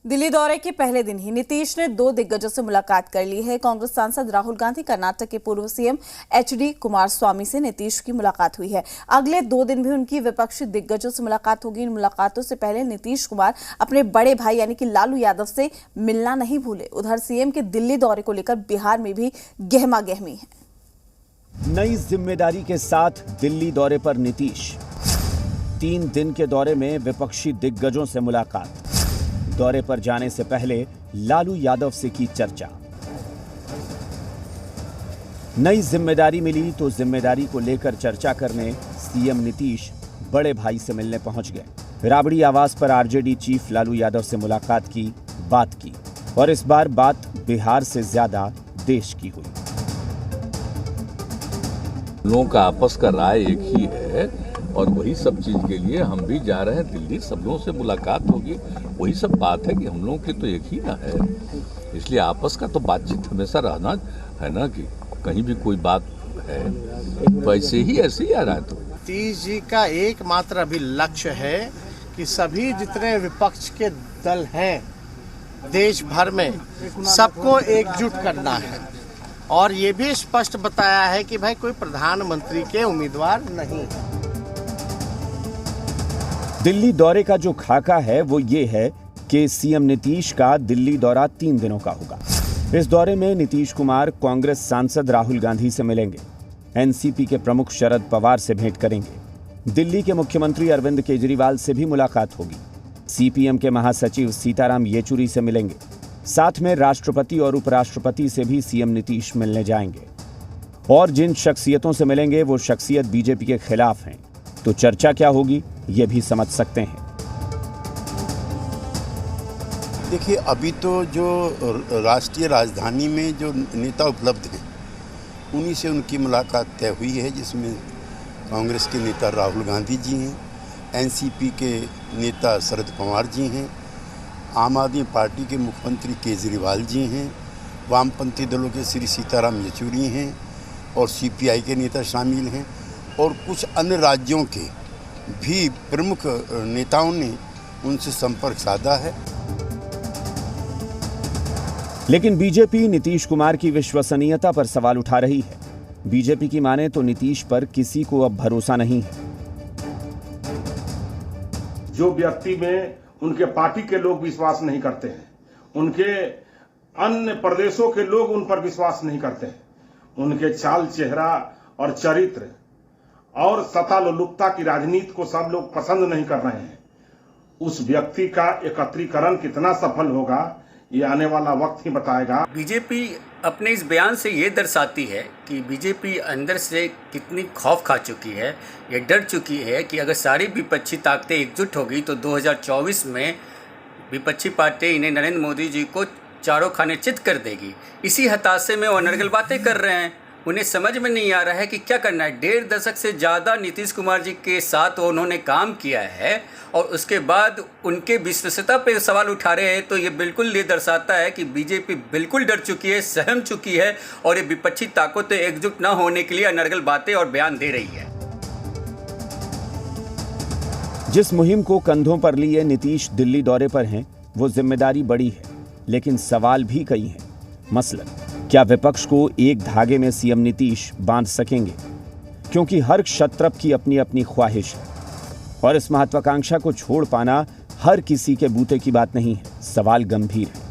दिल्ली दौरे के पहले दिन ही नीतीश ने दो दिग्गजों से मुलाकात कर ली है। कांग्रेस सांसद राहुल गांधी, कर्नाटक के पूर्व सीएम एचडी कुमारस्वामी से नीतीश की मुलाकात हुई है। अगले 2 दिन भी उनकी विपक्षी दिग्गजों से मुलाकात होगी। इन मुलाकातों से पहले नीतीश कुमार अपने बड़े भाई यानी कि लालू यादव से मिलना नहीं भूले। उधर सीएम के दिल्ली दौरे को लेकर बिहार में भी गहमा गहमी है। नई जिम्मेदारी के साथ दिल्ली दौरे पर नीतीश। 3 दिन के दौरे में विपक्षी दिग्गजों से मुलाकात। दौरे पर जाने से पहले लालू यादव से की चर्चा। नई जिम्मेदारी मिली तो जिम्मेदारी को लेकर चर्चा करने सीएम नीतीश बड़े भाई से मिलने पहुंच गए। राबड़ी आवास पर आरजेडी चीफ लालू यादव से मुलाकात की, बात की और इस बार बात बिहार से ज्यादा देश की हुई। लोगों का आपस का राय एक ही है और वही सब चीज के लिए हम भी जा रहे हैं दिल्ली। सब लोगों से मुलाकात होगी, वही सब बात है कि हम लोगों की तो एक ही ना है, इसलिए आपस का तो बातचीत हमेशा रहना है ना। कि कहीं भी कोई बात है वैसे ही ऐसे ही आ रहा है। तो नीतीश जी का एकमात्र अभी लक्ष्य है कि सभी जितने विपक्ष के दल हैं देश भर में सबको एकजुट करना है और ये भी स्पष्ट बताया है कि भाई कोई प्रधानमंत्री के उम्मीदवार नहीं। दिल्ली दौरे का जो खाका है वो ये है कि सीएम नीतीश का दिल्ली दौरा 3 दिनों का होगा। इस दौरे में नीतीश कुमार कांग्रेस सांसद राहुल गांधी से मिलेंगे, एनसीपी के प्रमुख शरद पवार से भेंट करेंगे, दिल्ली के मुख्यमंत्री अरविंद केजरीवाल से भी मुलाकात होगी, सीपीएम के महासचिव सीताराम येचुरी से मिलेंगे, साथ में राष्ट्रपति और उपराष्ट्रपति से भी सीएम नीतीश मिलने जाएंगे। और जिन शख्सियतों से मिलेंगे वो शख्सियत बीजेपी के खिलाफ हैं, तो चर्चा क्या होगी ये भी समझ सकते हैं। देखिए, अभी तो जो राष्ट्रीय राजधानी में जो नेता उपलब्ध हैं उन्हीं से उनकी मुलाकात तय हुई है, जिसमें कांग्रेस के नेता राहुल गांधी जी हैं, एनसीपी के नेता शरद पवार जी हैं, आम आदमी पार्टी के मुख्यमंत्री केजरीवाल जी हैं, वामपंथी दलों के श्री सीताराम येचुरी हैं और सीपीआई के नेता शामिल हैं और कुछ अन्य राज्यों के भी प्रमुख नेताओं ने उनसे संपर्क साधा है। लेकिन बीजेपी नीतीश कुमार की विश्वसनीयता पर सवाल उठा रही है। बीजेपी की माने तो नीतीश पर किसी को अब भरोसा नहीं है। जो व्यक्ति में उनके पार्टी के लोग विश्वास नहीं करते हैं, उनके अन्य प्रदेशों के लोग उन पर विश्वास नहीं करते हैं, उनके चाल चेहरा और चरित्र और सत्तालोलुपता की राजनीति को सब लोग पसंद नहीं कर रहे हैं। उस व्यक्ति का एकत्रीकरण कितना सफल होगा ये आने वाला वक्त ही बताएगा। बीजेपी अपने इस बयान से ये दर्शाती है कि बीजेपी अंदर से कितनी खौफ खा चुकी है, ये डर चुकी है कि अगर सारी विपक्षी ताकतें एकजुट होगी तो 2024 में विपक्षी पार्टी इन्हें नरेंद्र मोदी जी को चारों खाने चित कर देगी। इसी हताशे में वो अनर्गल बातें कर रहे हैं। उन्हें समझ में नहीं आ रहा है कि क्या करना है। 1.5 दशक से ज़्यादा नीतीश कुमार जी के साथ उन्होंने काम किया है और उसके बाद उनके विश्वसनीयता पे सवाल उठा रहे हैं, तो ये बिल्कुल ये दर्शाता है कि बीजेपी बिल्कुल डर चुकी है, सहम चुकी है और ये विपक्षी ताकतें एकजुट न होने के लिए अनर्गल बातें और बयान दे रही है। जिस मुहिम को कंधों पर लिए नीतीश दिल्ली दौरे पर हैं, वो जिम्मेदारी बड़ी है, लेकिन सवाल भी कई हैं। मसलन क्या विपक्ष को एक धागे में सीएम नीतीश बांध सकेंगे? क्योंकि हर क्षत्रप की अपनी अपनी ख्वाहिश है और इस महत्वाकांक्षा को छोड़ पाना हर किसी के बूते की बात नहीं है। सवाल गंभीर है।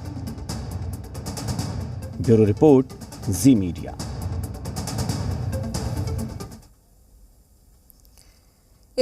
ब्यूरो रिपोर्ट, जी मीडिया।